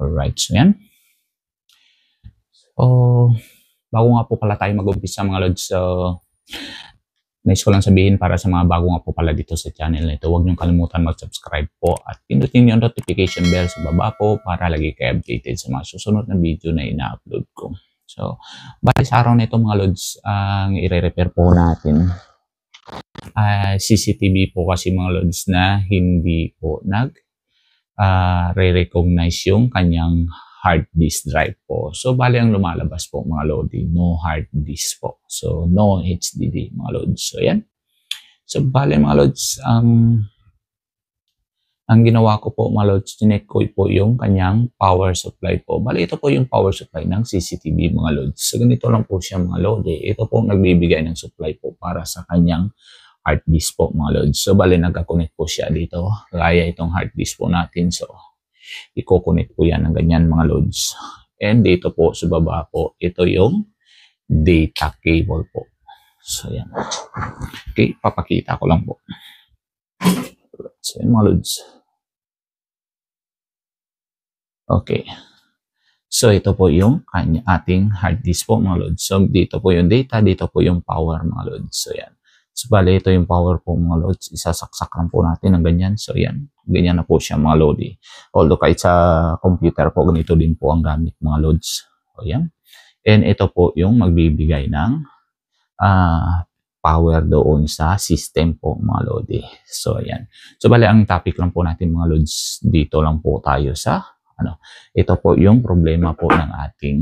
Alright, so yan. So, bago nga po pala tayo mag-umpisa mga lods, so nais ko lang sabihin para sa mga bago nga po pala dito sa channel na ito, huwag niyong kalimutan mag-subscribe po at pindutin niyo ang notification bell sa baba po para lagi kayo updated sa mga susunod na video na ina-upload ko. So, bali sa araw na ito mga lods, ang i-repair po natin CCTV po kasi mga lods na hindi po re-recognize yung kanyang hard disk drive po. So, bali ang lumalabas po mga lodi, no hard disk po. So, no HDD mga lods. So, yan. So, bali mga lods, ang ginawa ko po mga lods, chinek ko po yung kanyang power supply po. Bali, ito po yung power supply ng CCTV mga lods. So, ganito lang po siya mga lodi. Ito po nagbibigay ng supply po para sa kanyang hard disk po mga lods. So, bali, nagka-connect po siya dito. Kaya itong hard disk po natin. So, i-connect po yan ng ganyan mga lods. And dito po sa baba po, ito yung data cable po. So, yan. Okay, papakita ko lang po. So, yan mga lods. Okay. So, ito po yung ating hard disk po mga lods. So, dito po yung data, dito po yung power mga lods. So, yan. So, bali, ito yung power po mga lods. Isasaksak lang po natin ng ganyan. So, yan. Ganyan na po siya mga lodi. Although kahit sa computer po, ganito din po ang gamit mga lods. So, yan. And ito po yung magbibigay ng power doon sa system po mga lodi. So, yan. So, bali, ang topic lang po natin mga lods, dito lang po tayo sa, ito po yung problema po ng ating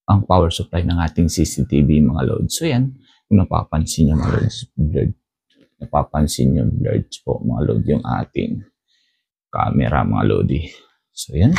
ang power supply ng ating CCTV mga lods. So, yan. Kung napapansin nyo mga lods, blurred. Napapansin nyo blurred po mga lods yung ating camera mga lodi. So, yan.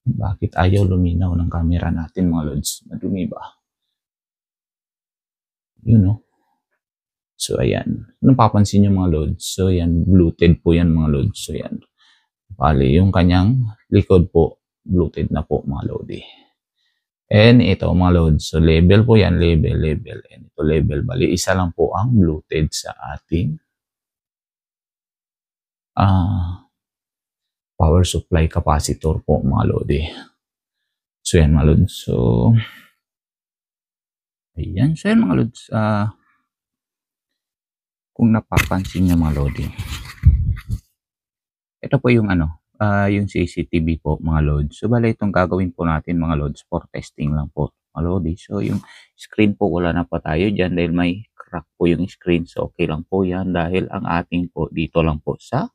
Bakit ayaw luminaw ng camera natin mga lods? Madumi ba? Yun, no? So, ayan. Napapansin nyo mga lods. So, yan. Bluetooth po yan mga lods. So, yan. Bali, yung kanyang likod po, Bluetooth na po mga lodi. And ito mga lods. So, label po yan. Label. And ito label. Bali, isa lang po ang Bluetooth sa ating power supply capacitor po mga lodi. So, yan mga lods. So, ayan. So, yan mga lods. Kung napapansin nyo mga lodi. Ito po yung yung CCTV po mga lods. So, bali itong gagawin po natin mga lods for testing lang po mga lodi. So, yung screen po wala na pa tayo dyan dahil may crack po yung screen. So, okay lang po yan dahil ang ating po dito lang po sa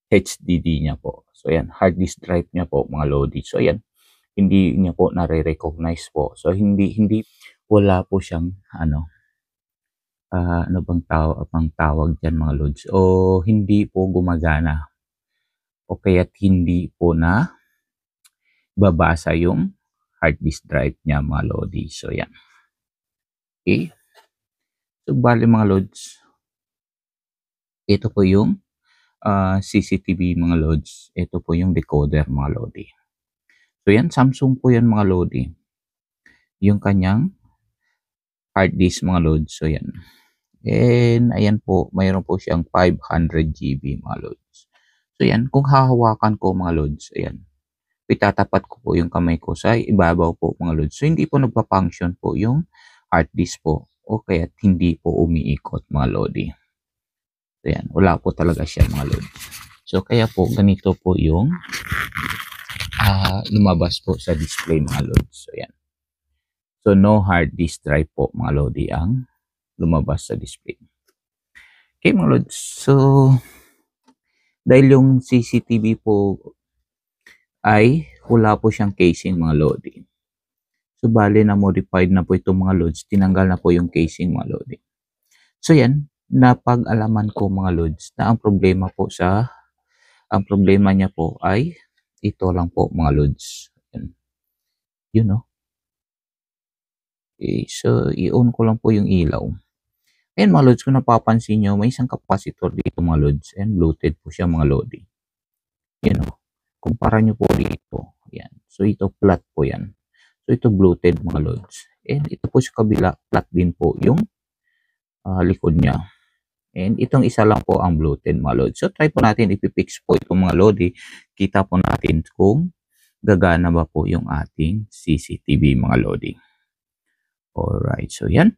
HDD niya po. So, yan. Hard disk drive niya po mga lodi. So, yan. Hindi niya po nare-recognize po. So, hindi wala po siyang ano bang tawag dyan mga lods, o hindi po gumagana o kaya't hindi po na babasa yung hard disk drive niya mga lodi. So, yan. Okay. So, bali mga lods, ito po yung CCTV mga lods. Ito po yung decoder mga lodi. So, yan. Samsung po yan mga lodi. Yung kanyang hard disk mga lods. So, yan. And ayan po, mayroon po siyang 500 GB mga lods. So, yan. Kung hahawakan ko mga lods, ayan. Itatapat ko po yung kamay ko sa ibabaw po mga lods. So, hindi po nagpa-function po yung hard disk po. O kaya hindi po umiikot mga lodi. So, yan. Wala po talaga siya mga lods. So, kaya po ganito po yung lumabas po sa display mga lods. So, yan. So, no hard disk drive po mga lodi ang lumabas sa display. Okay mga lods. So, dahil yung CCTV po ay wala po siyang casing mga lodi. So, bali na modified na po itong mga lods. Tinanggal na po yung casing mga lodi. So, yan. Napag-alaman ko mga lods na ang problema niya po ay ito lang po mga lods. Yan. Yun, no? Okay. So, i-on ko lang po yung ilaw. Ayan mga lods, kung napapansin nyo, may isang capacitor dito mga lods. And Bluetooth po siya mga lodi. Yun, no? Kumpara nyo po dito. Ayan. So, ito flat po yan. So, ito Bluetooth mga lods. And ito po sa kabila, flat din po yung likod niya. And itong isa lang po ang Bluetooth mga Lodi. So try po natin ipipix po itong mga Lodi. Kita po natin kung gagana ba po yung ating CCTV mga Lodi. Alright, so yan.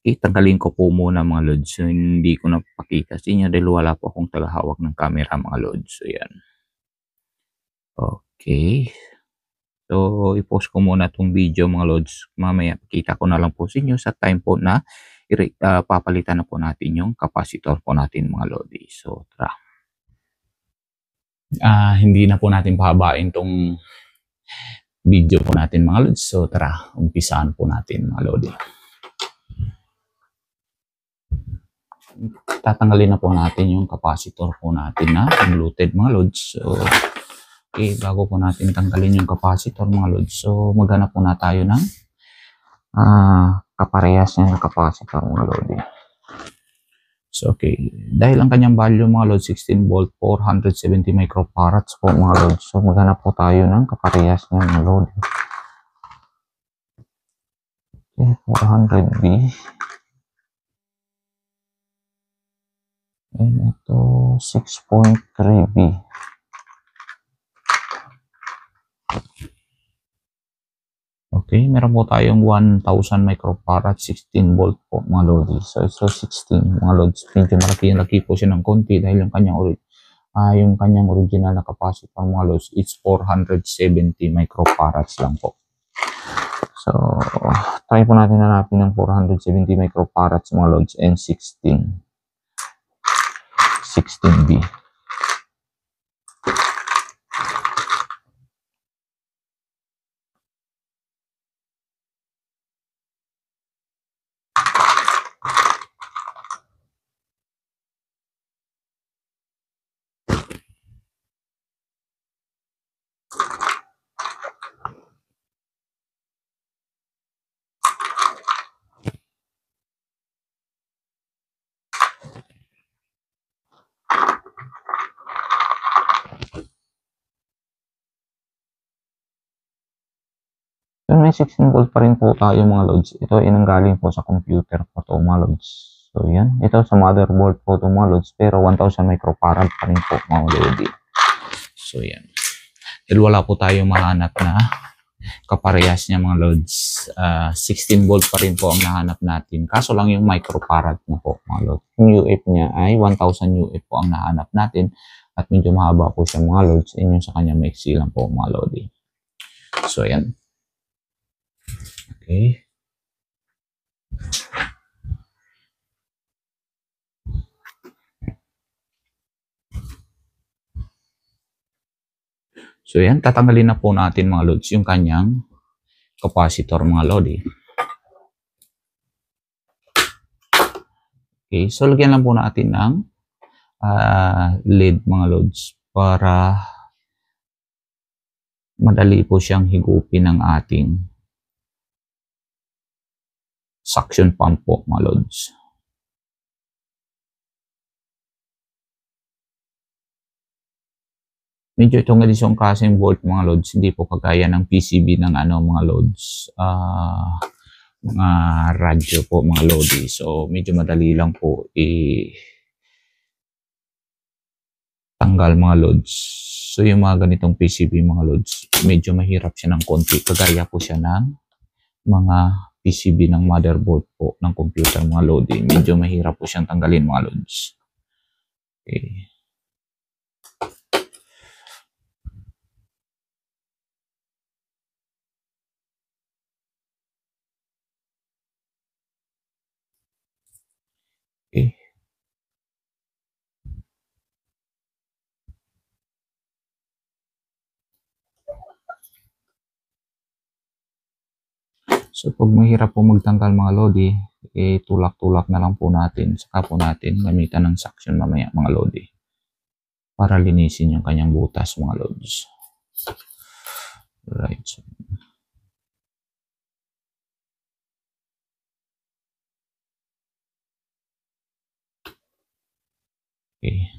Itanggalin ko po muna mga Lods. So hindi ko napakita sa inyo dahil wala po akong tagahawak ng camera mga Lods. So yan. Okay. So i-pause ko muna itong video mga Lods. Mamaya pakita ko na lang po sa inyo sa time po na papalitan na po natin yung capacitor po natin mga Lodi. So tara. Hindi na po natin pahabain tong video po natin mga Lods. So tara, umpisaan po natin mga Lodi. Tatanggalin na po natin yung capacitor po natin na Bluetooth mga Lods. So okay, bago po natin tanggalin yung capacitor mga Lods. So maghanap po na tayo ng kaparehas niya na capacitor mga Lodi. So okay, dahil ang kanyang value mga Lodi 16 volt 470 microfarads po mga Lodi. So maghanap po tayo ng kaparehas niya mga Lodi. Okay, 400B. And ito 6.3B. Okay, meron po tayong 1000 microfarad, 16 volt po mga Lodi. So, ito 16 mga Lods. Medyo malaki po siya ng konti dahil yung kanyang original na capacitor mga Lods, it's 470 microfarads lang po. So, try po natin hanapin ng 470 microfarads mga Lods and 16B. So, may 16 volt pa rin po tayo mga Lods. Ito ay nanggaling po sa computer po to mga Lods. So, yan. Ito sa motherboard po to mga Lods. Pero 1000 microfarad pa rin po mga Lodi. So, yan. Dahil wala po tayo mahanap na kaparehas niya mga Lods. 16 volt pa rin po ang nahanap natin. Kaso lang yung microfarad niya po mga Lods. Yung UF niya ay 1000 UF po ang nahanap natin. At medyo mahaba po siya mga Lods. And yung sa kanya maiksi lang po mga Lodi. So, yan. Okay. So yan, tatanggalin na po natin mga Lods yung kanyang capacitor mga Lodi. Okay, so lagyan lang po natin ng lead mga Lods para madali po siyang higupin ng ating suction pump po mga Lods. Medyo itong edisyong kasing volt mga Lods, hindi po kagaya ng PCB ng mga Lods, mga radyo po mga Lodi. So medyo madali lang po tanggal mga Lods. So yung mga ganitong PCB mga Lods, medyo mahirap siya ng konti. Kagaya po siya ng mga PCB ng motherboard po ng computer mga Lodi. Medyo mahirap po siyang tanggalin mga Lods. Okay. Okay. So pag mahirap po magtanggal mga Lodi, tulak-tulak na lang po natin. Saka po natin gamitan ng suction mamaya mga Lodi. Para linisin yung kanyang butas mga Lods. Right. Okay.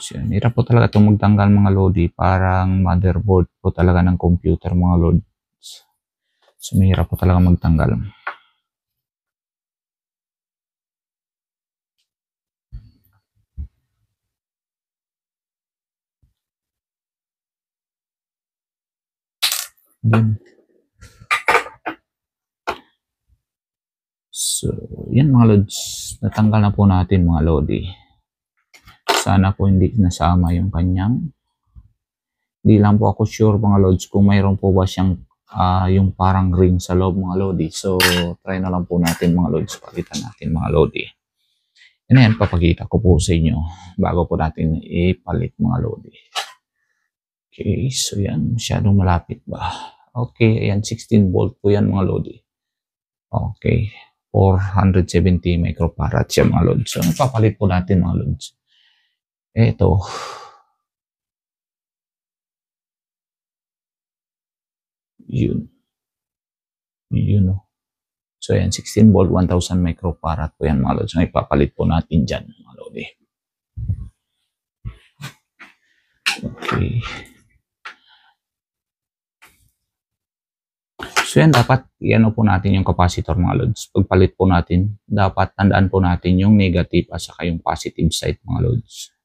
So, yan. Hirap po talaga itong magtanggal mga lodi. Parang motherboard po talaga ng computer mga lods. So, mahirap po talaga magtanggal. Yun. So, yan mga lods. Natanggal na po natin mga lodi. Sana po hindi nasama yung kanyang. Hindi lang po ako sure mga lods kung mayroon po ba siyang yung parang ring sa loob mga lodi. So, try na lang po natin mga lods. Palitan natin mga lodi. Yan, papakita ko po sa inyo bago po natin ipalit mga lodi. Okay, so yan. Masyadong malapit ba? Okay, ayan. 16 volt po yan mga lodi. Okay. 470 microfarad siya mga lods. So, ipapalit po natin mga lods. Ito. Yun. Yun o. So, yan. 16 volt, 1000 microfarad po yan mga lods. So, ipapalit po natin dyan mga lodi. Okay. So, yan. Dapat i-ano po natin yung capacitor mga lods. Pagpalit po natin, dapat tandaan po natin yung negative at saka yung positive side mga lods.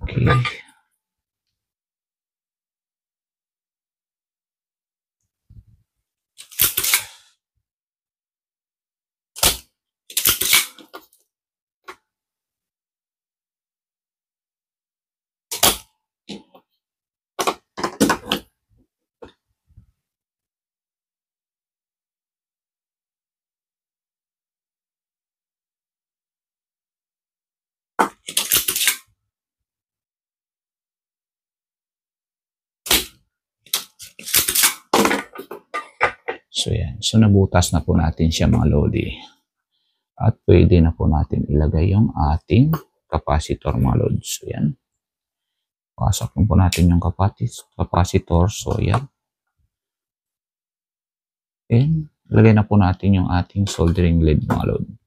Okay. So, yan. So, nabutas na po natin siya mga lodi. At pwede na po natin ilagay yung ating capacitor mga lods. So, yan. Pasok po natin yung capacitor. So, yan. And, lagay na po natin yung ating soldering lead mga lods.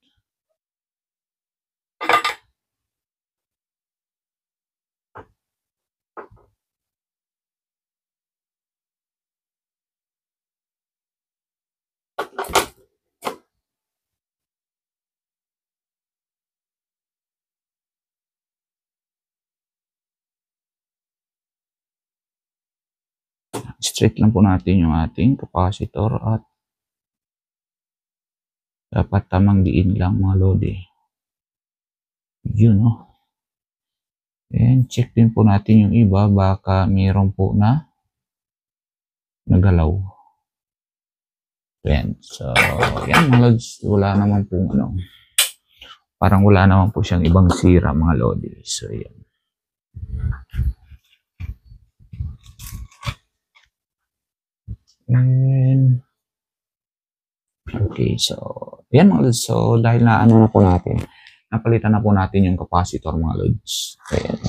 Straight lang po natin yung ating capacitor at dapat tamang diin lang mga lodi. Yun o. And check din po natin yung iba. Baka mayroon po na nagalaw. Yan. So, yan mga lods. Wala naman po ano. Parang wala naman po siyang ibang sira mga lodi. So, yan. And, okay, so, yan mga lods. So, dahil na ano na po natin, napalitan na po natin yung capacitor mga lods. Ayan.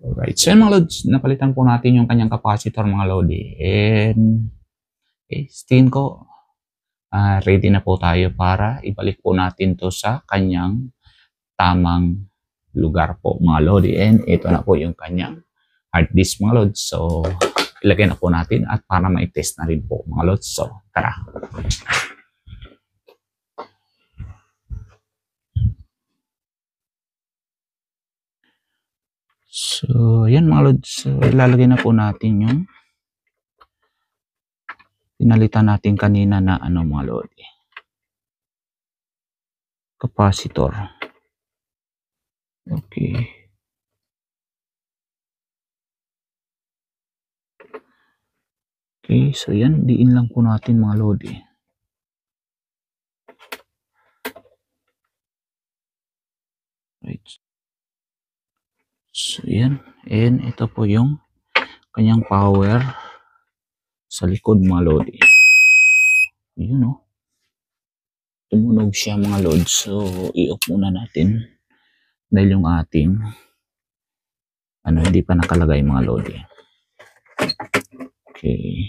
Alright, so yan mga lods, napalitan po natin yung kanyang capacitor mga lodi. And, okay, stiin ko, ready na po tayo para ibalik po natin to sa kanyang tamang lugar po mga lodi. And ito na po yung kanyang hard disk mga lods. So, ilagay na po natin at para ma-test na rin po mga lods. So, tara. So, yan mga lods. So, ilalagay na po natin yung pinalitan natin kanina na ano mga lodi. Capacitor. Okay. Okay, so yan, diin lang po natin mga lodi. Right. So yan, and ito po yung kanyang power sa likod mga lodi. Yun o. Tumunog siya mga lods. So, i-off muna natin dahil yung ating hindi pa nakalagay mga lodi. Okay.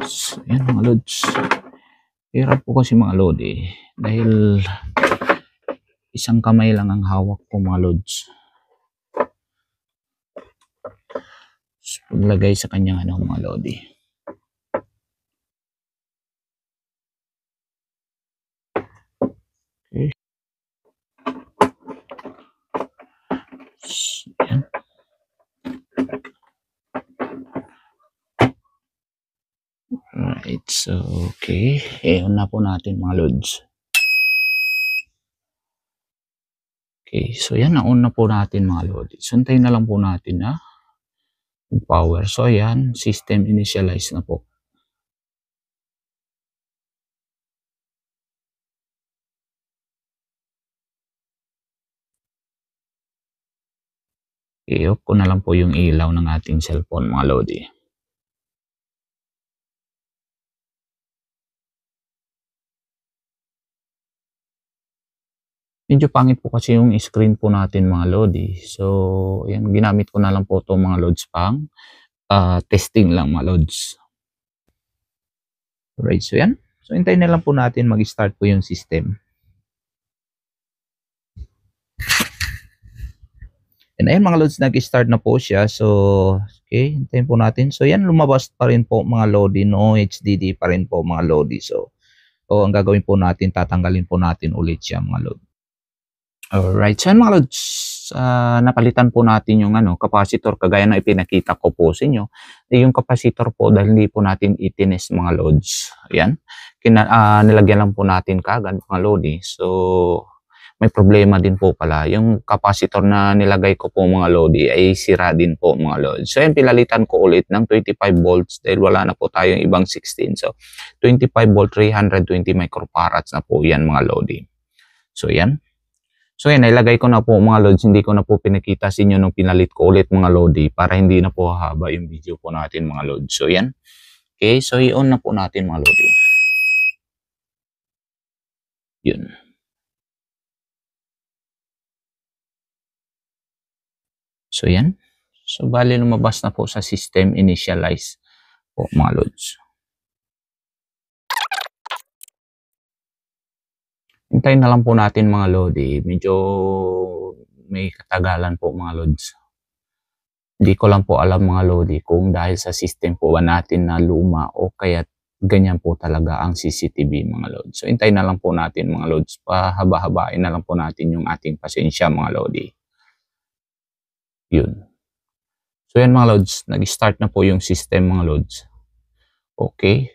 So, yan mga lods. Hirap po kasi mga lodi dahil isang kamay lang ang hawak ko mga lods. So, paglagay sa kanyang mga lodi. Okay. So, yan. Right, so okay. Eon na po natin mga lods. Okay, so yan, na-on na po natin mga lodi. Suntayin na lang po natin na power. So yan, system initialize na po. I-off ko na lang po yung ilaw ng ating cellphone mga lodi. Medyo pangit po kasi yung screen po natin mga lodi. So yan, ginamit ko na lang po ito mga lods pang testing lang mga lods. Alright, so yan. So hintayin na lang po natin mag-start po yung system. And ayun mga lods, nag-start na po siya. So, okay, hintayin po natin. So, yan, lumabas pa rin po mga lodi. No HDD pa rin po mga lodi. So, ang gagawin po natin, tatanggalin po natin ulit siya mga lodi. Alright, so yan mga lods, napalitan po natin yung capacitor kagaya na ipinakita ko po sa inyo. Yung capacitor po dahil hindi po natin itines mga lods. Ayan, nilagyan lang po natin kagad mga lodi. So, may problema din po pala. Yung capacitor na nilagay ko po mga lodi ay sira din po mga lodi. So yan, pinalitan ko ulit ng 25 volts dahil wala na po tayong ibang 16. So 25 volt 320 microfarads na po yan mga lodi. So yan. So yan, nilagay ko na po mga lods. Hindi ko na po pinakita sa inyo nung pinalit ko ulit mga lodi para hindi na po haba yung video po natin mga lods. So yan. Okay, so i-on na po natin mga lodi. Yun. So yan. So bali lumabas na po sa system initialize po mga lods. Hintayin na lang po natin mga lodi. Medyo may katagalan po mga lods. Hindi ko lang po alam mga lodi kung dahil sa system po ba natin na luma o kaya ganyan po talaga ang CCTV mga lods. So hintayin na lang po natin mga lods. Pahaba-habain na lang po natin yung ating pasensya mga lodi. Yun. So yan mga lods, nag-start na po yung system mga lods. Okay.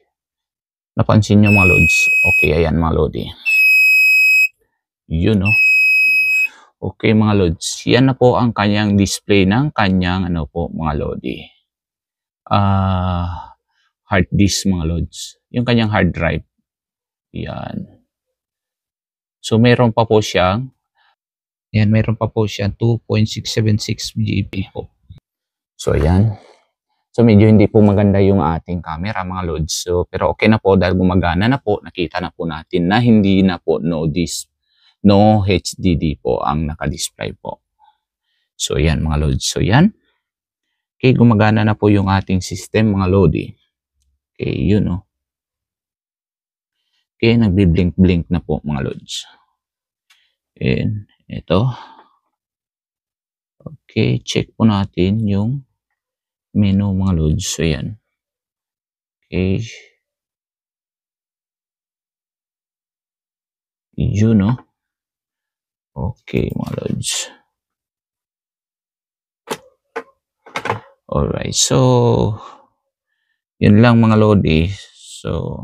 Napansin nyo mga lods. Okay, ayan mga lodi. Yun no. Okay mga lods, yan na po ang kanyang display ng kanyang mga lodi. Hard disk mga lods. Yung kanyang hard drive. Yan. So mayroon pa po siyang 2.676 GB po. So ayan. So medyo hindi po maganda yung ating camera mga lods. So pero okay na po dahil gumagana na po. Nakita na po natin na hindi na po no HDD po ang naka-display po. So ayan mga lods. So yan. Okay, gumagana na po yung ating system mga lodi. Okay, yun no. Okay, nagbi-blink-blink na po mga lods. And ito. Okay, check po natin yung menu mga lods. So yan. Okay. Yun no. Okay mga lods. Alright, so yun lang mga lodi. So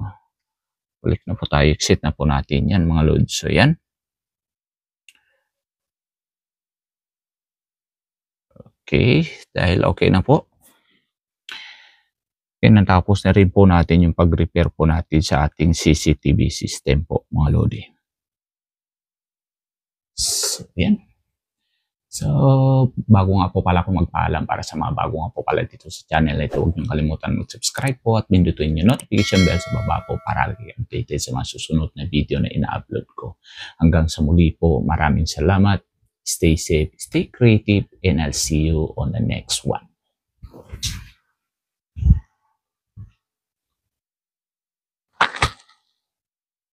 balik na po tayo. Exit na po natin yan mga lods. So yan. Okay, dahil okay na po. Okay, natapos na rin po natin yung pag-repair po natin sa ating CCTV system po mga lodi. So yan. So, bago nga po pala akong magpaalam para sa mga bago nga po pala dito sa channel ito, huwag niyong kalimutan mag-subscribe po at pindutin yung notification bell sa baba po para lagi updated sa mga susunod na video na ina-upload ko. Hanggang sa muli po, maraming salamat. Stay safe, stay creative, and I'll see you on the next one.